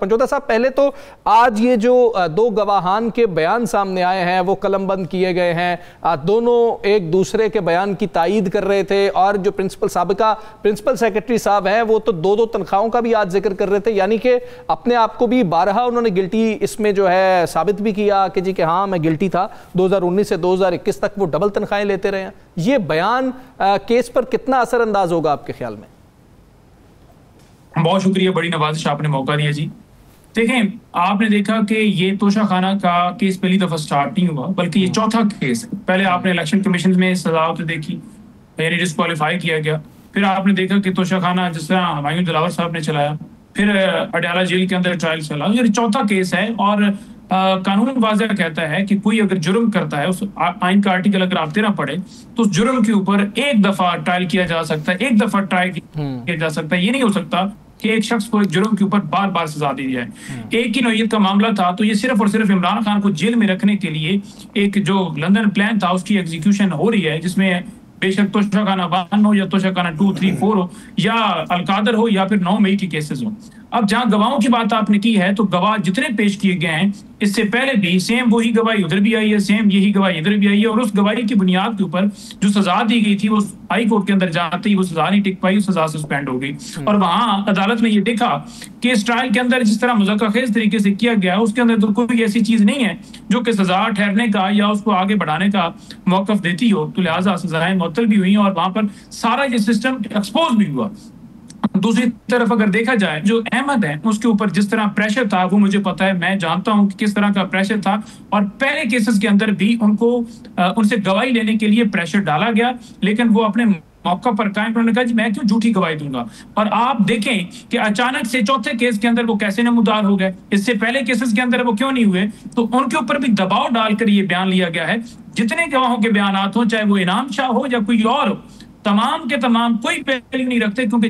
पंजोता साहब, पहले तो आज ये जो दो गवाहान के बयान सामने आए हैं वो कलमबंद किए गए हैं। दोनों एक दूसरे के बयान की तायीद कर रहे थे और जो साबिका प्रिंसिपल सेक्रेटरी साहब हैं वो तो दो तनख्वाहों का भी आज जिक्र कर रहे थे, यानी कि अपने आप को भी बारहा उन्होंने गिल्टी इसमें जो है साबित भी किया कि जी कि हाँ मैं गिल्टी था। 2019 से 2021 तक वो डबल तनख्वाहें लेते रहे हैं। ये बयान केस पर कितना असरअंदाज होगा आपके ख्याल में? बहुत शुक्रिया, बड़ी नवाजिश आपने मौका दिया जी। देखें, आपने देखा कि ये तोशाखाना का केस पहली दफा स्टार्ट नहीं हुआ, बल्कि ये चौथा केस है। पहले आपने इलेक्शन कमीशन में सजावट देखी, यानी डिस्क्वालीफाई किया गया। फिर आपने देखा कि तोशाखाना जिस तरह हुमायूं दिलावर साहब ने चलाया, फिर अडयाला जेल के अंदर ट्रायल चला। ये चौथा केस है और कानून वाज़ह कहता है कि कोई अगर जुर्म करता है, उस आइन का आर्टिकल अगर आप 13 पढ़े तो उस जुर्म के ऊपर एक दफा ट्रायल किया जा सकता है, एक दफा ट्रायल किया जा सकता है। ये नहीं हो सकता कि एक शख्स को एक जुर्म के ऊपर बार बार सजा दी जाए। एक ही नौयत का मामला था, तो ये सिर्फ और सिर्फ इमरान खान को जेल में रखने के लिए एक जो लंदन प्लान था उसकी एग्जीक्यूशन हो रही है, जिसमें बेशक तोशाखाना 1 हो या तोशाखाना 2, 3, 4 हो या अलकादर हो या फिर 9 मई के केसेस हो। अब जहां गवाहों की बात आपने की है, तो गवाह जितने पेश किए गए हैं इससे पहले भी सेम वही गवाही उधर भी आई है, सेम यही गवाही इधर भी आई है, और उस गवाही की बुनियाद के ऊपर जो सजा दी गई थी वो हाई कोर्ट के अंदर जाते ही वो सजा नहीं टिक पाई, उस सजा सस्पेंड हो गई। और वहां अदालत ने ये देखा कि इस ट्रायल के अंदर जिस तरह मुज़क्कर-खेज़ तरीके से किया गया उसके अंदर तो कोई ऐसी चीज नहीं है जो कि सजा ठहरने का या उसको आगे बढ़ाने का मौक़िफ़ देती हो, तो लिहाजा सजाएं मुअत्तल भी हुई और वहां पर सारा ये सिस्टम एक्सपोज भी हुआ। दूसरी तरफ अगर देखा जाए, जो अहमद है उसके ऊपर जिस तरह प्रेशर था वो मुझे पता है, मैं जानता हूं कि किस तरह का प्रेशर था, और पहले केसेस के अंदर भी उनको उनसे गवाही लेने के लिए प्रेशर डाला गया, लेकिन वो अपने मौका पर कायम। उन्होंने कहा जी मैं क्यों झूठी गवाही दूंगा। और आप देखें कि अचानक से चौथे केस के अंदर वो कैसे नमूदार हो गए, इससे पहले केसेस के अंदर वो क्यों नहीं हुए। तो उनके ऊपर भी दबाव डालकर ये बयान लिया गया है। जितने गवाहों के बयान हो, चाहे वो इनाम शाह हो या कोई और हो, तमाम के तमाम कोई वैल्यू नहीं रखते, क्योंकि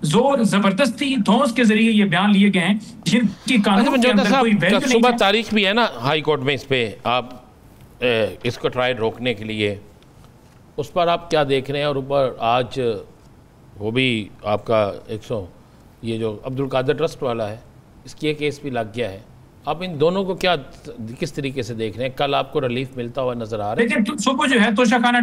जोर जबरदस्ती धौंस के जरिए ये बयान लिए गए हैं जिनकी कानून के अंदर कोई वैल्यू नहीं है। तारीख भी है ना हाई कोर्ट में इस पे, आप इसको ट्रायल रोकने के लिए, उस पर आप क्या देख रहे हैं? और ऊपर आज वो भी आपका 100 ये जो अब्दुल कादिर ट्रस्ट वाला है, इसकी एक केस भी लग गया है। आप इन दोनों को क्या किस तरीके से देख रहे हैं? कल आपको रिलीफ मिलता हुआ नजर आ रहा है? लेकिन सुबह जो है तोशाखाना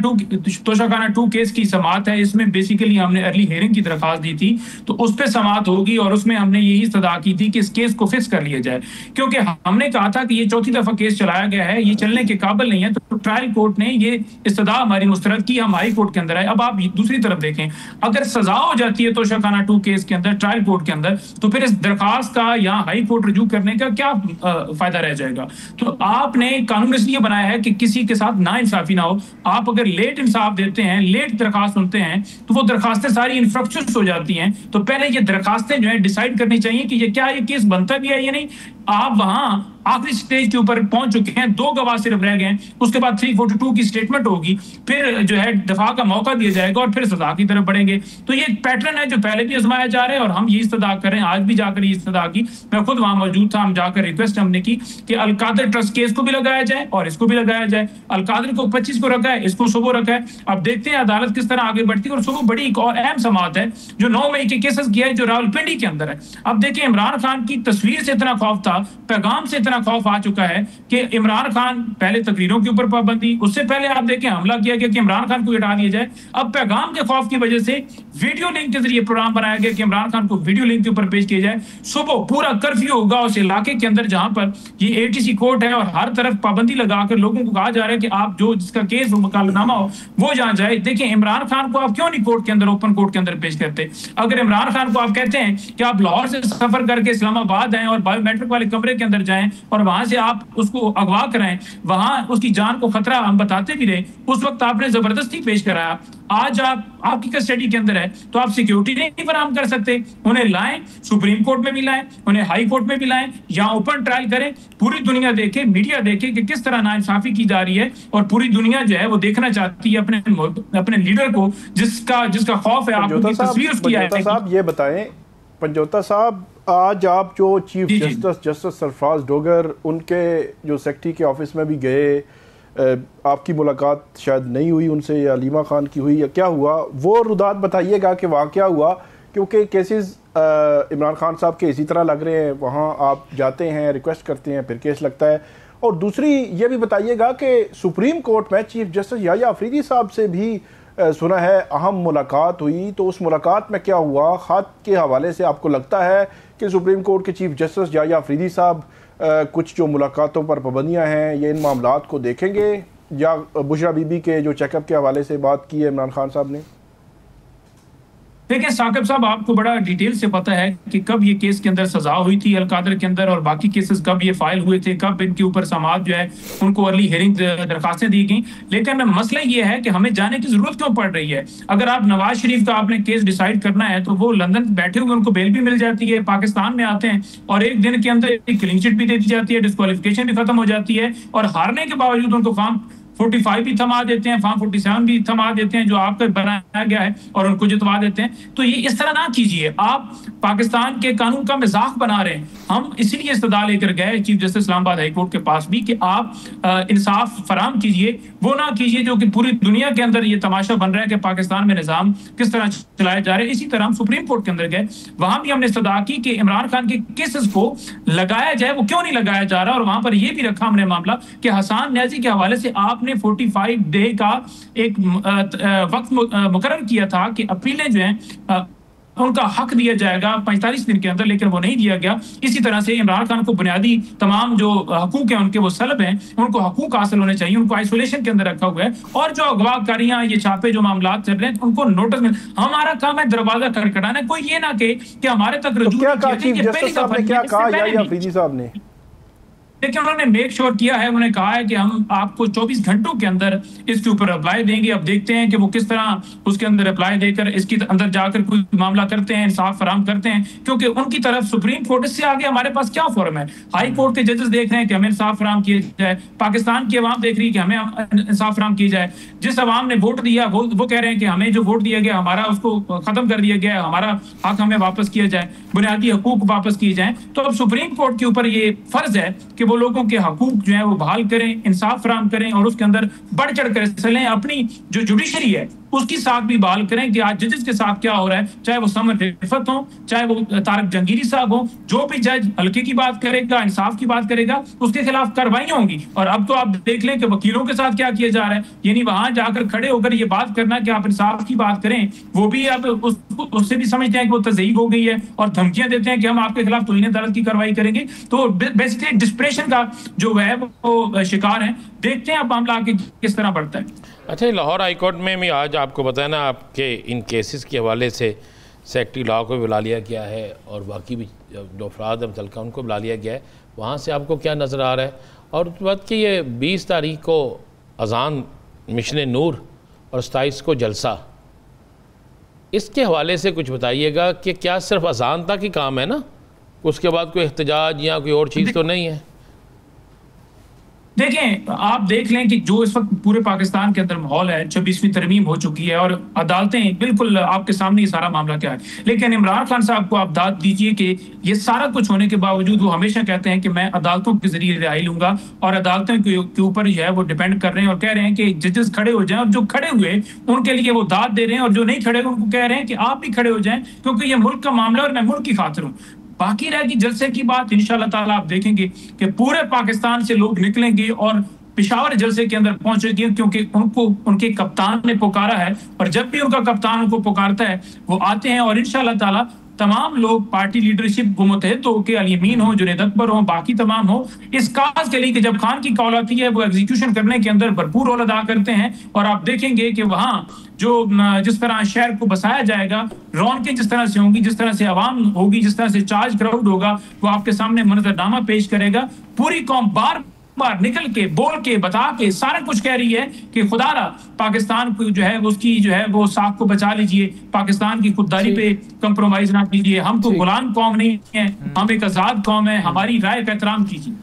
2 केस की समाअत है, इसमें बेसिकली हमने अर्ली हियरिंग की दरखास्त दी थी, तो उस पर समाअत होगी और उसमें हमने यही इस्तदा की थी कि इस केस को फिक्स कर लिया जाए, क्योंकि हमने कहा था कि ये चौथी दफा केस चलाया गया है, ये चलने के काबिल नहीं है। तो ट्रायल कोर्ट ने ये इस्तदा हमारी मुस्तरद की, हम हाई कोर्ट के अंदर आए। अब आप दूसरी तरफ देखें, अगर सजा हो जाती है तोशाखाना 2 केस के अंदर ट्रायल कोर्ट के अंदर, तो फिर इस दरखास्त का यहाँ हाई कोर्ट रजू करने का क्या फायदा रह जाएगा। तो आपने कानून इसलिए बनाया है कि किसी के साथ ना इंसाफी ना हो। आप अगर लेट इंसाफ देते हैं, लेट दरखास्त सुनते हैं, तो वो दरखास्तें सारी इन्फ्रक्चर्स हो जाती हैं। तो पहले ये दरखास्तें जो है डिसाइड करनी चाहिए कि ये क्या ये केस बनता भी है या नहीं। आप वहां आखिरी स्टेज के ऊपर पहुंच चुके हैं, 2 गवाह सिर्फ रह गए, उसके बाद 342 की स्टेटमेंट होगी, फिर जो है दफा का मौका दिया जाएगा और फिर सजा की तरफ बढ़ेंगे। तो ये एक पैटर्न है जो पहले भी आजमाया जा रहा है और हम ये इस्तदा कर रहे हैं। आज भी जाकर ये इस्तदा की, मैं खुद वहां मौजूद था, हम जाकर रिक्वेस्ट हमने की कि अलकादर ट्रस्ट केस को भी लगाया जाए और इसको भी लगाया जाए। अलकादर को 25 को रखा है, इसको सुबह रखा है। अब देखते हैं अदालत किस तरह आगे बढ़ती है। और सुबह बड़ी एक और अहम समाअत है जो 9 मई के केसेस किया है, जो रावलपिंडी के अंदर है। अब देखिए, इमरान खान की तस्वीर से इतना खौफ था, पैगाम से इतना खौफ आ चुका है कि इमरान खान, पहले तकरीरों के ऊपर पाबंदी, उससे पहले आप देखें हमला किया गया कि इमरान खान को हटा दिया जाए। अब पैगाम के खौफ की वजह से वीडियो लिंक के जरिए प्रोग्राम बनाया गया कि इमरान खान को वीडियो लिंक के ऊपर पेश किया जाए। सुबह पूरा कर्फ्यू होगा उस इलाके के अंदर जहां पर ये एटीसी कोर्ट है और हर तरफ पाबंदी लगाकर लोगों को कहा जा रहा है कि आप जो जिसका केस हो, मुकदमा हो, वो जहां जाए। देखिए, इमरान खान को आप क्यों नहीं कोर्ट के अंदर, ओपन कोर्ट के अंदर पेश करते? अगर इमरान खान को आप कहते हैं कि आप लाहौर से सफर करके इस्लामाबाद आए और बायोमेट्रिक वाले कमरे के अंदर जाएं और वहां से आप उसको अगवा कराएं, वहां उसकी जान को खतरा हम बताते भी रहे, उस वक्त आपने जबरदस्ती पेश कराया। आज आपकी कस्टडी के अंदर है तो आप सिक्योरिटी नहीं फराहम कर सकते। उन्हें लाएं, सुप्रीम कोर्ट में भी लाएं, उन्हें हाई कोर्ट में भी लाएं, या ओपन ट्रायल करें, पूरी दुनिया देखे, मीडिया देखे कि किस तरह नाइंसाफी की जा रही है। और पूरी दुनिया जो है वो देखना चाहती है अपने लीडर को जिसका खौफ है। आपकी तस्वीर उसकी है। साहब ये बताएं, पंजोता साहब, आज आप जो चीफ जस्टिस सरफराज डोगर, उनके जो सेक्रेटरी के ऑफिस में भी गए, आपकी मुलाकात शायद नहीं हुई उनसे, या अलीमा खान की हुई, या क्या हुआ? वो रुदात बताइएगा कि वहाँ क्या हुआ, क्योंकि केसेस इमरान खान साहब के इसी तरह लग रहे हैं, वहाँ आप जाते हैं, रिक्वेस्ट करते हैं, फिर केस लगता है। और दूसरी ये भी बताइएगा कि सुप्रीम कोर्ट में चीफ जस्टिस याह्या अफरीदी साहब से भी सुना है अहम मुलाकात हुई, तो उस मुलाकात में क्या हुआ? ख़त के हवाले से आपको लगता है कि सुप्रीम कोर्ट के चीफ जस्टिस याह्या अफरीदी साहब कुछ जो मुलाकातों पर पाबंदियाँ हैं ये इन मामलात को देखेंगे, या बुशरा बीबी के जो चेकअप के हवाले से बात की है इमरान खान साहब ने? देखिए साकिब साहब, आपको बड़ा डिटेल से पता है कि कब ये केस के अंदर सजा हुई थी अलकादर के अंदर, और बाकी केसेस कब ये फाइल हुए थे, कब इनके ऊपर समाअत जो है उनको अर्ली हियरिंग दरखास्तें दी गई। लेकिन मसला ये है कि हमें जाने की जरूरत क्यों पड़ रही है? अगर आप नवाज शरीफ का आपने केस डिसाइड करना है तो वो लंदन बैठे हुए, उनको बेल भी मिल जाती है, पाकिस्तान में आते हैं और एक दिन के अंदर एक क्लीन चिट भी दे दी जाती है, डिस्क्वालिफिकेशन भी खत्म हो जाती है, और हारने के बावजूद उनको फॉर्म 45 भी थमा देते हैं, फॉर्म 47 भी थमा देते हैं जो आपका बनाया गया है, और उनको जितवा देते हैं। तो ये इस तरह ना कीजिए, आप पाकिस्तान के कानून का मजाक बना रहे हैं। हम इसीलिए इस्तदा लेकर गए chief justice Islamabad high court के पास भी कि आप इंसाफ फराम कीजिए, वो ना कीजिए जो कि पूरी दुनिया के अंदर ये तमाशा बन रहा है कि पाकिस्तान में निजाम किस तरह चलाए जा रहे हैं। इसी तरह हम सुप्रीम कोर्ट के अंदर गए, वहां भी हमने इस्तदा की कि इमरान खान के केसेस को लगाया जाए, वो क्यों नहीं लगाया जा रहा, और वहां पर यह भी रखा हमने मामला कि हसन न्याजी के हवाले से आपने 45 डे का एक वक्त मुकर्रर किया था कि अपीलें जो हैं उनका हक दिया जाएगा 45 दिन के अंदर, लेकिन वो नहीं दिया गया। इसी तरह से इमरान खान को बुनियादी तमाम जो हकूक हैं उनके वो सलब हैं, उनको हकूक हासिल होने चाहिए, उनको आइसोलेशन के अंदर रखा हुआ है, और जो अगवाकारियां, ये छापे जो मामला चल रहे हैं उनको नोटिस मिल। हमारा काम है दरवाजा खटखटाना, कोई ये ना कि हमारे तक रजू क्या कहा चीफ जस्टिस साहब ने? क्या कहा याह्या अफरीदी साहब ने? देखिए उन्होंने मेक श्योर किया है, उन्होंने कहा है कि हम आपको 24 घंटों के अंदर इसके ऊपर अप्लाई देंगे। अब देखते हैं कि वो किस तरह उसके अंदर अप्लाई देकर इसके अंदर जाकर कोई मामला करते हैं, इंसाफ फराम करते हैं, क्योंकि उनकी तरफ सुप्रीम कोर्ट, इससे आगे हमारे पास क्या फॉर्म है? हाई कोर्ट के जजेस देख रहे हैं कि हमें इंसाफ फराम किया जाए, पाकिस्तान की अवाम देख रही है कि हमें इंसाफ फराम किया जाए, जिस अवाम ने वोट दिया वो कह रहे हैं कि हमें जो वोट दिया गया हमारा उसको खत्म कर दिया गया, हमारा हक हमें वापस किया जाए, बुनियादी हकूक वापस किए जाए। तो अब सुप्रीम कोर्ट के ऊपर ये फर्ज है कि वो लोगों के हकूक जो है वो बहाल करें, इंसाफ फराम करें, और उसके अंदर बढ़ चढ़ कर चलें। अपनी जो जुडिशरी है उसकी साथ भी बहाल करें कि आज जजेस के साथ क्या हो रहा है, चाहे वो समर रिफत हो, चाहे वो तारक जंगीरी साहब हो, जो भी जज हल्के की बात करेगा, इंसाफ की बात करेगा, उसके खिलाफ कार्रवाई होंगी। और अब तो आप देख लें कि वकीलों के साथ क्या किया जा रहा है, यानी वहां जाकर खड़े होकर ये बात करना कि आप इंसाफ की बात करें, वो भी अब उससे भी समझते हैं कि वो तज़यीफ हो गई है, और धमकियां देते हैं कि हम आपके खिलाफ तौहीन अदालत की कार्रवाई करेंगे। तो बेसिकली डिस्प्रेशन का जो है वो शिकार है। देखते हैं अब मामला आगे किस तरह बढ़ता है। अच्छा, लाहौर हाई कोर्ट में भी आज आपको बताया ना, आपके इन केसेस के हवाले से सेक्रेटरी लॉ को बुला लिया गया है, और बाकी भी जो अफराद मुतल्लिका उनको बुला लिया गया है। वहाँ से आपको क्या नज़र आ रहा है? और उस बात की ये 20 तारीख को अजान मिशन नूर और 27 को जलसा, इसके हवाले से कुछ बताइएगा कि क्या सिर्फ अजान तक ही काम है ना, उसके बाद कोई एहतजाज या कोई और चीज़ तो नहीं है? देखें, आप देख लें कि जो इस वक्त पूरे पाकिस्तान के अंदर माहौल है, 26वीं तरमीम हो चुकी है और अदालतें बिल्कुल आपके सामने ये सारा मामला क्या है। लेकिन इमरान खान साहब को आप दाद दीजिए कि ये सारा कुछ होने के बावजूद वो हमेशा कहते हैं कि मैं अदालतों के जरिए रिहाई लूंगा, और अदालतों के ऊपर जो है वो डिपेंड कर रहे हैं, और कह रहे हैं कि जजेस खड़े हो जाएं, और जो खड़े हुए उनके लिए वो दाद दे रहे हैं, और जो नहीं खड़े उनको कह रहे हैं कि आप भी खड़े हो जाएं, क्योंकि ये मुल्क का मामला और मैं मुल्क की खातिर हूँ। बाकी रहेगी जलसे की बात, इंशाल्लाह ताला आप देखेंगे कि पूरे पाकिस्तान से लोग निकलेंगे और पेशावर जलसे के अंदर पहुंचेंगे, क्योंकि उनको उनके कप्तान ने पुकारा है, और जब भी उनका कप्तान उनको पुकारता है वो आते हैं। और इंशाल्लाह ताला तमाम लोग, पार्टी लीडरशिप को मुतहद हो के अल-यमीन हो, जुनैद अकबर हो, बाकी तमाम हो, इस काज के लिए कि जब खान की कॉल आती है वो एग्जीक्यूशन करने के अंदर भरपूर रोल अदा करते हैं। और आप देखेंगे कि वहाँ जो जिस तरह शहर को बसाया जाएगा, रौनकें जिस तरह से होंगी, जिस तरह से आवाम होगी, जिस तरह से चार्ज क्राउड होगा, वो आपके सामने मंजरनामा पेश करेगा। पूरी कौम बार निकल के, बोल के, बता के सारा कुछ कह रही है कि खुदारा पाकिस्तान को जो है उसकी जो है वो साख को बचा लीजिए, पाकिस्तान की खुददारी पे कंप्रोमाइज ना कीजिए, हम तो गुलाम कौम नहीं है, हम एक आजाद कौम है, हमारी राय का एहतराम कीजिए।